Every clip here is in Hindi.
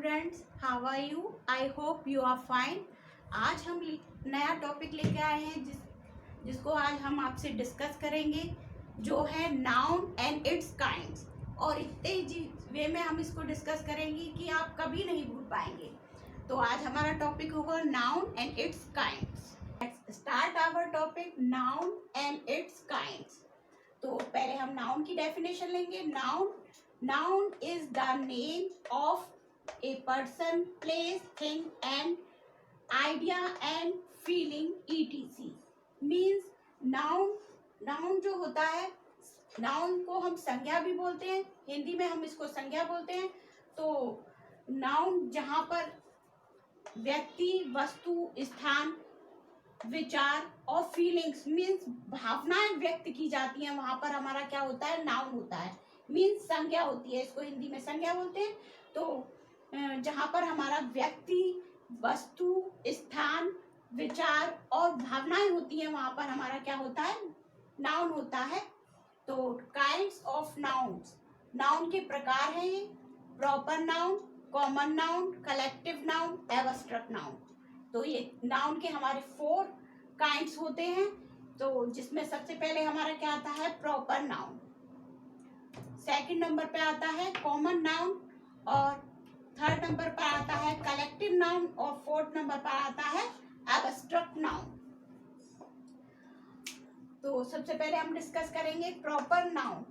Students, how are you? I hope you are fine. आज हम नया टॉपिक लेके आए हैं जिसको आज हम आपसे डिस्कस करेंगे, जो है नाउन एंड इट्स काइंड्स। और इतने वे में हम इसको डिस्कस करेंगे कि आप कभी नहीं भूल पाएंगे। तो आज हमारा टॉपिक होगा noun and its kinds. Let's start our topic noun and its kinds. तो पहले हम नाउन की डेफिनेशन लेंगे। Noun is the name of a person, place, thing and idea and feeling etc. means noun जो होता है, नाउन को हम संज्ञा भी बोलते हैं, हिंदी में हम इसको संज्ञा बोलते हैं। तो नाउन जहाँ पर व्यक्ति, वस्तु, स्थान, विचार और फीलिंग्स मीन्स भावनाएं व्यक्त की जाती हैं, वहां पर हमारा क्या होता है, नाउन होता है। मीन्स संज्ञा होती है, इसको हिंदी में संज्ञा बोलते हैं। तो जहाँ पर हमारा व्यक्ति, वस्तु, स्थान, विचार और भावनाएं होती हैं, वहां पर हमारा क्या होता है, नाउन होता है। तो काइंड्स ऑफ नाउन्स, नाउन के प्रकार हैं proper noun, common noun, collective noun, abstract noun. तो ये नाउन के हमारे 4 काइंड्स होते हैं। तो जिसमें सबसे पहले हमारा क्या आता है, प्रॉपर नाउन, सेकंड नंबर पे आता है कॉमन नाउन, और थर्ड नंबर पर आता है कलेक्टिव नाउन, और फोर्थ नंबर पर आता है एब्स्ट्रैक्ट नाउन। तो सबसे पहले हम डिस्कस करेंगे proper noun.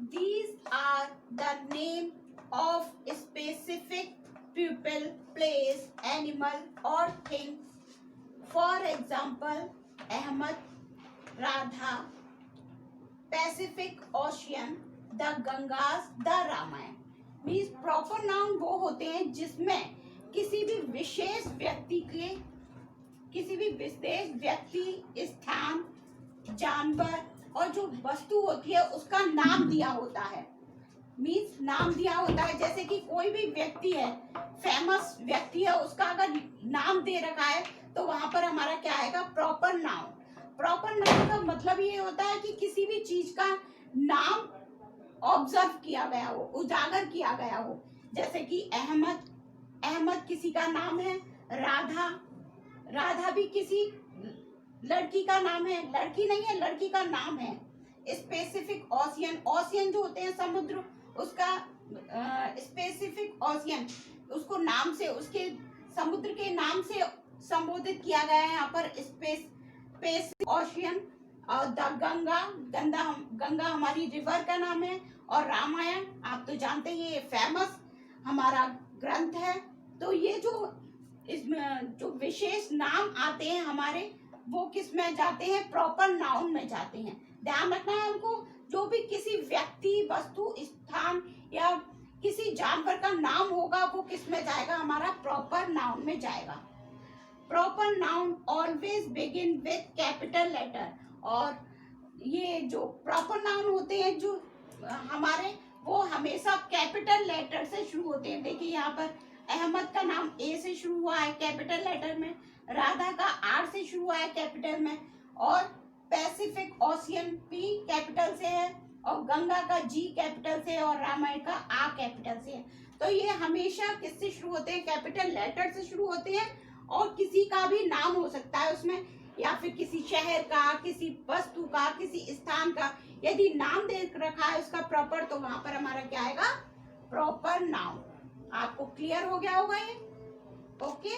These are the name of specific people, place, animal और thing. For example Ahmed, Radha, Pacific Ocean, the Ganges, the Ramayana. Means proper noun वो होते हैं जिसमें किसी भी विशेष व्यक्ति, स्थान, जानवर और जो वस्तु होती है उसका नाम दिया होता है। मीन्स नाम दिया होता है, जैसे कि कोई भी व्यक्ति है, फेमस व्यक्ति है, उसका अगर नाम दे रखा है तो वहां पर हमारा क्या आएगा, प्रॉपर नाउन। प्रॉपर नाउन का मतलब ये होता है कि किसी भी चीज का नाम ऑब्जर्व किया गया हो, उजागर किया गया हो। जैसे कि अहमद किसी का नाम है, राधा भी किसी लड़की का नाम है, लड़की नहीं है, लड़की का नाम है। स्पेसिफिक ओशियन जो होते हैं समुद्र, उसका स्पेसिफिक ओशियन, उसको नाम से, उसके समुद्र के नाम से संबोधित किया गया है यहाँ पर, स्पेसिफिक ओशियन। और द गंगा हमारी रिवर का नाम है, और रामायण आप तो जानते हैं ये फेमस हमारा ग्रंथ है। तो ये इसमें जो विशेष नाम आते हैं हमारे, वो किस में जाते हैं, प्रॉपर नाउन में जाते हैं। ध्यान रखना है हमको, जो भी किसी व्यक्ति, वस्तु, स्थान या किसी जानवर का नाम होगा वो किस में जाएगा, हमारा प्रॉपर नाउन में जाएगा। Proper noun always begin with capital letter. और ये जो प्रॉपर नाउन होते हैं जो हमारे, वो हमेशा कैपिटल लेटर से शुरू होते हैं। देखिए यहाँ पर अहमद का नाम ए से शुरू हुआ है कैपिटल लेटर में, राधा का आर से शुरू हुआ है कैपिटल में, और पैसिफिक ओशियन पी कैपिटल से है, और गंगा का जी कैपिटल से, और रामायण का आ कैपिटल से है। तो ये हमेशा किससे शुरू होते हैं, कैपिटल लेटर से शुरू होते हैं। और किसी का भी नाम हो सकता है उसमें, या फिर किसी शहर का, किसी वस्तु का, किसी स्थान का यदि नाम दे रखा है उसका प्रॉपर, तो वहां पर हमारा क्या आएगा, प्रॉपर नाउन। आपको क्लियर हो गया होगा ये? ओके।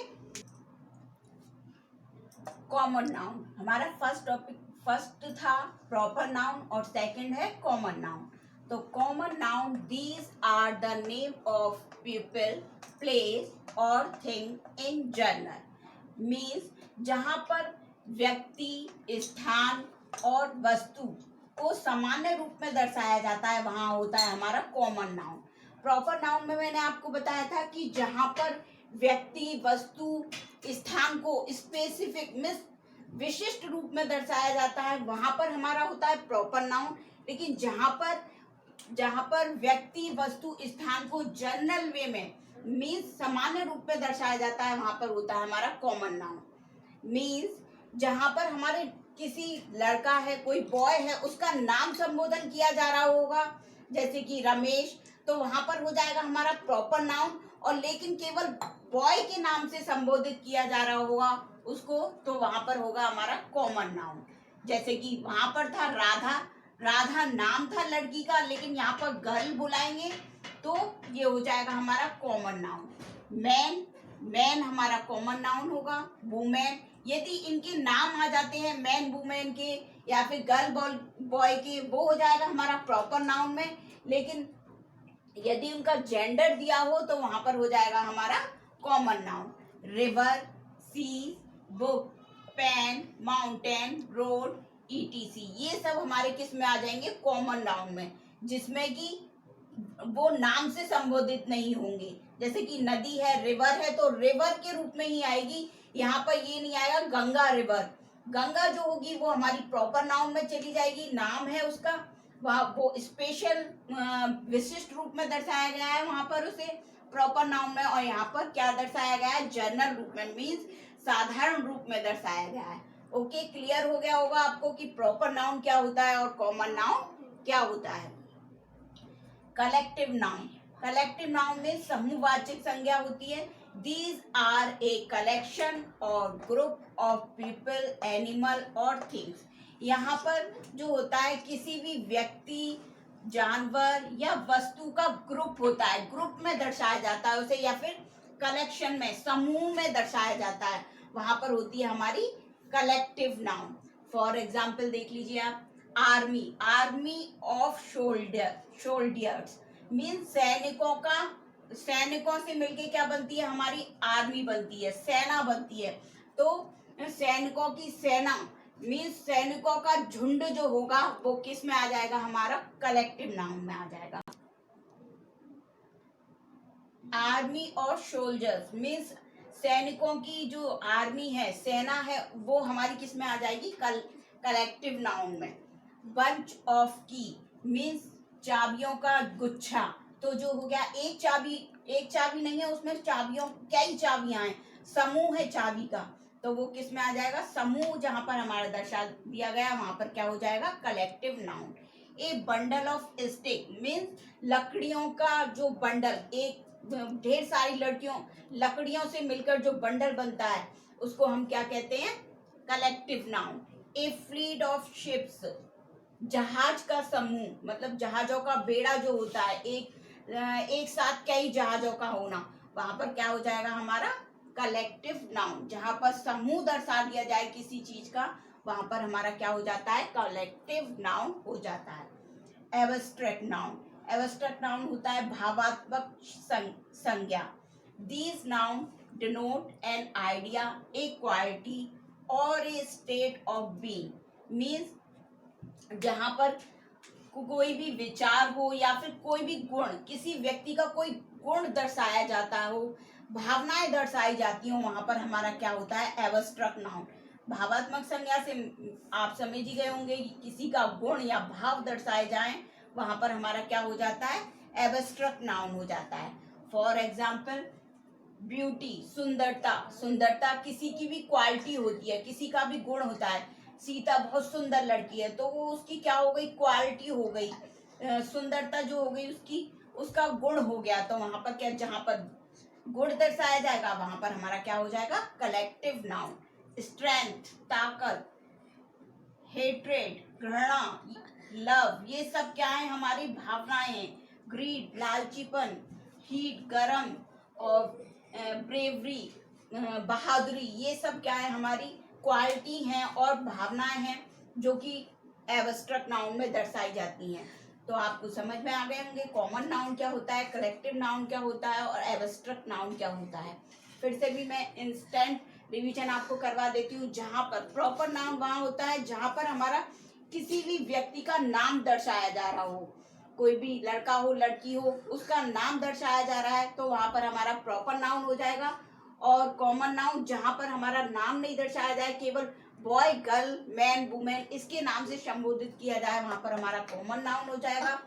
कॉमन नाउन हमारा फर्स्ट था प्रॉपर नाउन, और सेकंड है कॉमन नाउन। तो common noun, these are the name of people, place और थिंग इन जनरल। मीन्स जहां पर व्यक्ति, स्थान और वस्तु को सामान्य रूप में दर्शाया जाता है, वहां होता है हमारा कॉमन नाउन। प्रॉपर नाउन में मैंने आपको बताया था कि जहां पर व्यक्ति, वस्तु, स्थान को स्पेसिफिक मीन्स विशिष्ट रूप में दर्शाया जाता है, वहां पर हमारा होता है प्रॉपर नाउन। लेकिन जहां पर व्यक्ति, वस्तु, स्थान को जनरल वे में मीन्स सामान्य रूप में दर्शाया जाता है, वहां पर होता है हमारा कॉमन नाउन। मीन्स जहां पर हमारे किसी लड़का है, कोई बॉय है, उसका नाम संबोधन किया जा रहा होगा, जैसे कि रमेश, तो वहां पर हो जाएगा हमारा प्रॉपर नाउन। और लेकिन केवल बॉय के नाम से संबोधित किया जा रहा होगा उसको, तो वहां पर होगा हमारा कॉमन नाउन। जैसे कि वहां पर था राधा, राधा नाम था लड़की का, लेकिन यहाँ पर गर्ल बुलाएंगे तो ये हो जाएगा हमारा कॉमन नाउन। मैन, मैन हमारा कॉमन नाउन होगा। वुमेन, यदि इनके नाम आ जाते हैं मैन वुमेन के या फिर गर्ल बॉय के, वो हो जाएगा हमारा प्रॉपर नाउन में। लेकिन यदि उनका जेंडर दिया हो तो वहां पर हो जाएगा हमारा common noun. River, sea, book, pen, mountain, road, etc, ये सब हमारे किस में आ जाएंगे? कॉमन नाउन में, जिसमें कि वो नाम से संबोधित नहीं होंगे। जैसे कि नदी है, रिवर है, तो रिवर के रूप में ही आएगी। यहाँ पर ये नहीं आएगा गंगा रिवर। गंगा जो होगी वो हमारी प्रॉपर नाउन में चली जाएगी, नाम है उसका, वहाँ वो स्पेशल विशिष्ट रूप में दर्शाया गया है वहां पर उसे प्रॉपर नाउन में। और यहाँ पर क्या दर्शाया गया है? जनरल रूप में, मीन्स साधारण रूप में दर्शाया गया है। ओके, क्लियर हो गया होगा आपको कि प्रॉपर नाउन क्या होता है और कॉमन नाउन क्या होता है। कलेक्टिव नाउन, कलेक्टिव नाउन में समूहवाचक संज्ञा होती है। दीज आर ए कलेक्शन और ग्रुप ऑफ पीपल, एनिमल और थिंग्स। यहाँ पर जो होता है किसी भी व्यक्ति, जानवर या वस्तु का ग्रुप होता है, ग्रुप में दर्शाया जाता है उसे, या फिर कलेक्शन में, समूह में दर्शाया जाता है, वहां पर होती है हमारी कलेक्टिव नाउन। फॉर एग्जाम्पल देख लीजिए आप, आर्मी, आर्मी ऑफ शोल्डियर्स मीन्स सैनिकों का, सैनिकों से मिलके क्या बनती है? हमारी आर्मी बनती है, सेना बनती है। तो सैनिकों की सेना मीन्स सैनिकों का झुंड जो होगा वो किस में आ जाएगा? हमारा कलेक्टिव नाउन में आ जाएगा। आर्मी ऑफ सोल्जर्स मीन्स सैनिकों की जो आर्मी है, सेना है, वो हमारी किस में आ जाएगी? कलेक्टिव नाउन में। बंच ऑफ की मीन्स चाबियों का गुच्छा। तो जो हो गया एक चाबी, एक चाबी नहीं है उसमें, चाबियों कई चाबियां हैं, समूह है चाबी का, तो वो किस में आ जाएगा? समूह जहां पर हमारा दर्शा दिया गया वहां पर क्या हो जाएगा? Collective noun. A bundle of stick means लकड़ियों का जो बंडल, एक ढेर सारी लकड़ियों से मिलकर जो बंडल बनता है उसको हम क्या कहते हैं? Collective noun. A fleet of ships, जहाज का समूह, मतलब जहाजों का बेड़ा जो होता है, एक साथ कई जहाजों का होना, वहां पर क्या हो जाएगा हमारा? Collective noun. जहां पर समूह दर्शा दिया जाए किसी चीज का, वहां पर हमारा क्या हो जाता है? कलेक्टिव नाउन हो जाता है। एब्स्ट्रैक्ट नाउन, एब्स्ट्रैक्ट नाउन होता है भावात्मक संज्ञा। These noun denote an idea, A quality और ए स्टेट ऑफ बीइंग मीन्स जहां पर कोई भी विचार हो या फिर कोई भी गुण, किसी व्यक्ति का कोई गुण दर्शाया जाता हो, भावनाएं दर्शाई जाती हो, वहां पर हमारा क्या होता है? Abstract noun. भावात्मक संज्ञा से आप समझ ही गए होंगे कि किसी का गुण या भाव दर्शाए जाएं, वहां पर हमारा क्या हो जाता है? एब्स्ट्रैक्ट नाउन हो जाता है। फॉर एग्जाम्पल ब्यूटी, सुंदरता, सुंदरता किसी की भी क्वालिटी होती है, किसी का भी गुण होता है। सीता बहुत सुंदर लड़की है तो वो उसकी क्या हो गई? क्वालिटी हो गई, सुंदरता जो हो गई उसकी, उसका गुण हो गया। तो वहां पर क्या, जहां पर गुण दर्शाया जाएगा वहां पर हमारा क्या हो जाएगा? Collective noun. स्ट्रेंथ, ताकत, हेट्रेड, घृणा, लव, ये सब क्या है? हमारी भावनाएं हैं। ग्रीड, लालचीपन, हीट, गरम, और ब्रेवरी, बहादुरी, ये सब क्या है? हमारी क्वालिटी हैं और भावनाएं हैं जो कि एब्स्ट्रैक्ट नाउन में दर्शाई जाती हैं। तो आपको समझ में आ गए होंगे कॉमन नाउन क्या होता है, कलेक्टिव नाउन क्या होता है और एब्स्ट्रैक्ट नाउन क्या होता है। फिर से भी मैं इंस्टेंट रिवीजन आपको करवा देती हूँ। जहाँ पर प्रॉपर नाउन वहाँ होता है जहाँ पर हमारा किसी भी व्यक्ति का नाम दर्शाया जा रहा हो, कोई भी लड़का हो लड़की हो उसका नाम दर्शाया जा रहा है तो वहाँ पर हमारा प्रॉपर नाउन हो जाएगा। और कॉमन नाउन जहाँ पर हमारा नाम नहीं दर्शाया जाए, केवल बॉय, गर्ल, मैन, वुमेन इसके नाम से संबोधित किया जाए, वहां पर हमारा कॉमन नाउन हो जाएगा।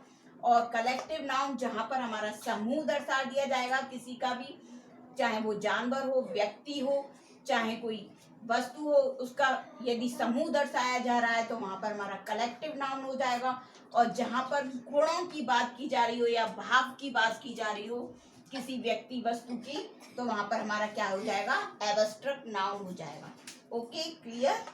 और कलेक्टिव नाउन जहां पर हमारा समूह दर्शा दिया जाएगा किसी का भी, चाहे वो जानवर हो, व्यक्ति हो, चाहे कोई वस्तु हो, उसका यदि समूह दर्शाया जा रहा है तो वहां पर हमारा कलेक्टिव नाउन हो जाएगा। और जहां पर गुणों की बात की जा रही हो या भाव की बात की जा रही हो किसी व्यक्ति वस्तु की, तो वहां पर हमारा क्या हो जाएगा, एब्स्ट्रैक्ट नाउन हो जाएगा। Okay, clear.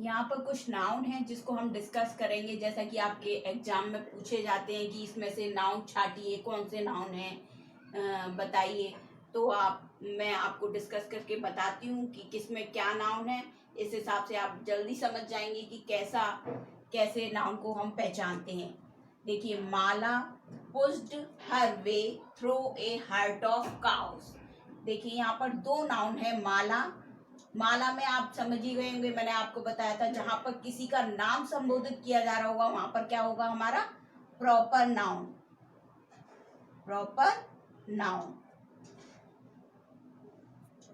यहाँ पर कुछ नाउन है जिसको हम डिस्कस करेंगे, जैसा कि आपके एग्जाम में पूछे जाते हैं कि इसमें से नाउन छाटिए, कौन से नाउन है बताइए। तो मैं आपको डिस्कस करके बताती हूँ कि किसमें क्या नाउन है। इस हिसाब से आप जल्दी समझ जाएंगे कि कैसे नाउन को हम पहचानते हैं। देखिए, Mala pushed her way through a herd of cows. देखिए यहाँ पर दो नाउन है। माला में आप समझ ही गए होंगे, मैंने आपको बताया था जहां पर किसी का नाम संबोधित किया जा रहा होगा वहां पर क्या होगा हमारा, प्रॉपर नाउन।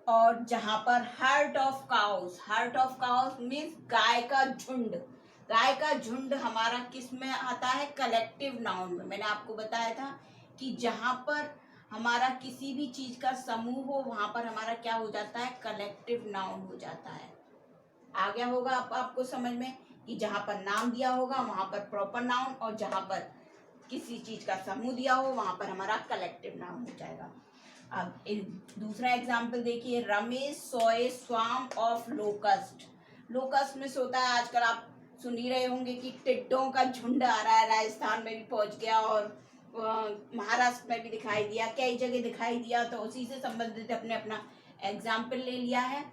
और जहां पर हर्ट ऑफ काउस मीन्स गाय का झुंड हमारा किस में आता है, कलेक्टिव नाउन में। मैंने आपको बताया था कि जहां पर हमारा किसी भी चीज का समूह हो वहां पर हमारा क्या हो जाता है, कलेक्टिव नाउन हो जाता है। आ गया होगा आपको समझ में कि जहां पर नाम दिया होगा वहां पर प्रॉपर नाउन, और जहां पर किसी चीज का समूह दिया हो वहां पर हमारा कलेक्टिव नाउन हो जाएगा। अब दूसरा एग्जाम्पल देखिए, Ramesh saw a swarm of locust में सोता है। आजकल आप सुन ही रहे होंगे कि टिड्डों का झुंड आ रहा है, राजस्थान में भी पहुंच गया और महाराष्ट्र में भी दिखाई दिया, कई जगह दिखाई दिया। तो उसी से संबंधित अपने अपना एग्जाम्पल ले लिया है।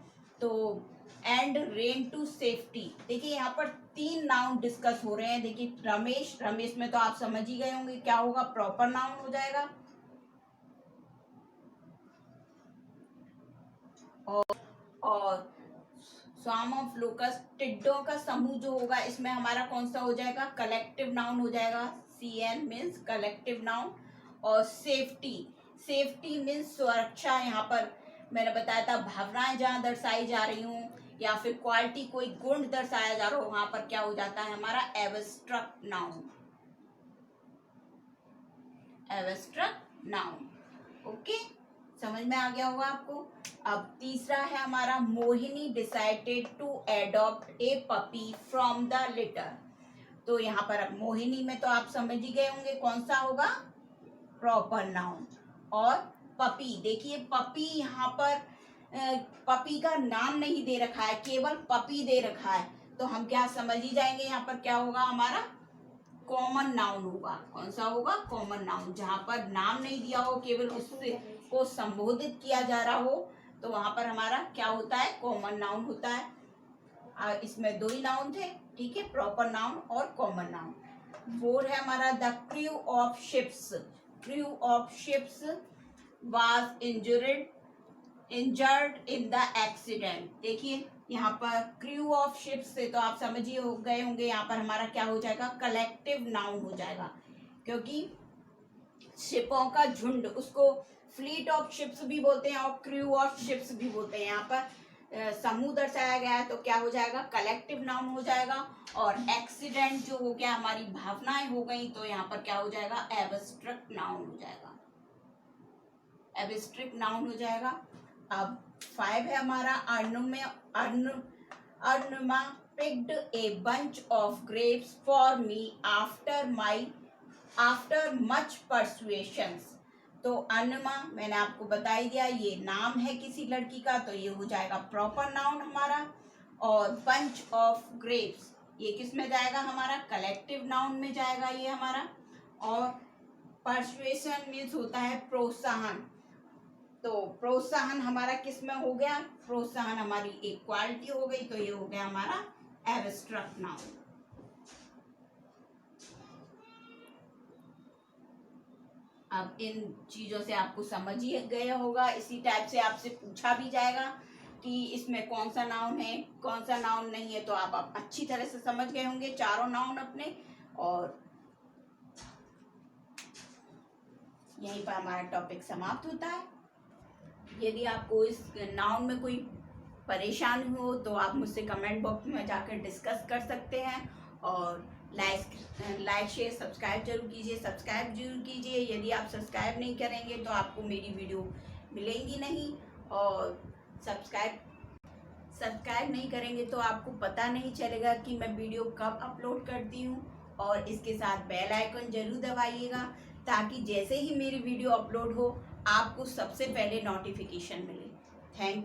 तो एंड रेन टू सेफ्टी। देखिए यहाँ पर तीन नाउन डिस्कस हो रहे हैं। देखिए रमेश में तो आप समझ ही गए होंगे क्या होगा, प्रॉपर नाउन हो जाएगा। और स्वार्म ऑफ लोकस्ट, टिड्डों का समूह जो होगा इसमें हमारा कौन सा हो जाएगा, कलेक्टिव नाउन हो जाएगा। CN means collective noun. और सेफ्टी मीन्स सुरक्षा। यहाँ पर मैंने बताया था भावनाएं जहाँ दर्शाई जा रही हूँ या फिर क्वालिटी कोई गुण दर्शाया जा रहा हो वहां पर क्या हो जाता है हमारा, एब्स्ट्रैक्ट नाउन। ओके, समझ में आ गया होगा आपको। अब तीसरा है हमारा, Mohini decided to adopt a puppy from the litter. तो यहाँ पर अब मोहिनी में तो आप समझ ही गए होंगे कौन सा होगा, प्रॉपर नाउन। और पपी, देखिए पपी यहाँ पर पपी का नाम नहीं दे रखा है, केवल पपी दे रखा है। तो हम क्या समझ ही जाएंगे यहाँ पर क्या होगा हमारा, कॉमन नाउन होगा। कौन सा होगा, कॉमन नाउन। जहां पर नाम नहीं दिया हो, केवल उससे को संबोधित किया जा रहा हो, तो वहां पर हमारा क्या होता है, कॉमन नाउन होता है। इसमें दो ही नाउन थे, ठीक है, प्रॉपर नाउन और कॉमन नाउन। 4 है हमारा, the crew of ships was injured in the accident. देखिए यहाँ पर क्रू ऑफ शिप्स से तो आप समझ ही गए होंगे, यहाँ पर हमारा क्या हो जाएगा, कलेक्टिव नाउन हो जाएगा। क्योंकि शिपों का झुंड, उसको फ्लीट ऑफ शिप्स भी बोलते हैं और क्रू ऑफ शिप्स भी बोलते हैं। यहाँ पर समूह दर्शाया गया है तो क्या हो जाएगा, कलेक्टिव नाउन हो जाएगा। और एक्सीडेंट जो हो गया, हमारी भावनाएं हो गई, तो यहाँ पर क्या हो जाएगा, एब्स्ट्रैक्ट नाउन हो जाएगा। अब 5 है हमारा, अर्नुमा picked a bunch of grapes for me after much persuasions। तो अर्नुमा मैंने आपको बता ही दिया, ये नाम है किसी लड़की का, तो ये हो जाएगा प्रॉपर नाउन हमारा। और बंच ऑफ ग्रेप्स ये किस में जाएगा हमारा, कलेक्टिव नाउन में जाएगा ये हमारा। और परसुएशन मीन्स होता है प्रोत्साहन, तो प्रोत्साहन हमारा किस में हो गया, प्रोत्साहन हमारी एक क्वालिटी हो गई, तो ये हो गया हमारा एब्स्ट्रैक्ट नाउन। अब इन चीजों से आपको समझ ही गया होगा। इसी टाइप से आपसे पूछा भी जाएगा कि इसमें कौन सा नाउन है, कौन सा नाउन नहीं है, तो आप अच्छी तरह से समझ गए होंगे चारों नाउन अपने। और यहीं पर हमारा टॉपिक समाप्त होता है। यदि आपको इस नाउन में कोई परेशानी हो तो आप मुझसे कमेंट बॉक्स में जाकर डिस्कस कर सकते हैं। और लाइक शेयर सब्सक्राइब जरूर कीजिए। यदि आप सब्सक्राइब नहीं करेंगे तो आपको मेरी वीडियो मिलेंगी नहीं, और सब्सक्राइब नहीं करेंगे तो आपको पता नहीं चलेगा कि मैं वीडियो कब अपलोड करती हूँ। और इसके साथ बेल आइकन जरूर दबाइएगा ताकि जैसे ही मेरी वीडियो अपलोड हो आपको सबसे पहले नोटिफिकेशन मिले। थैंक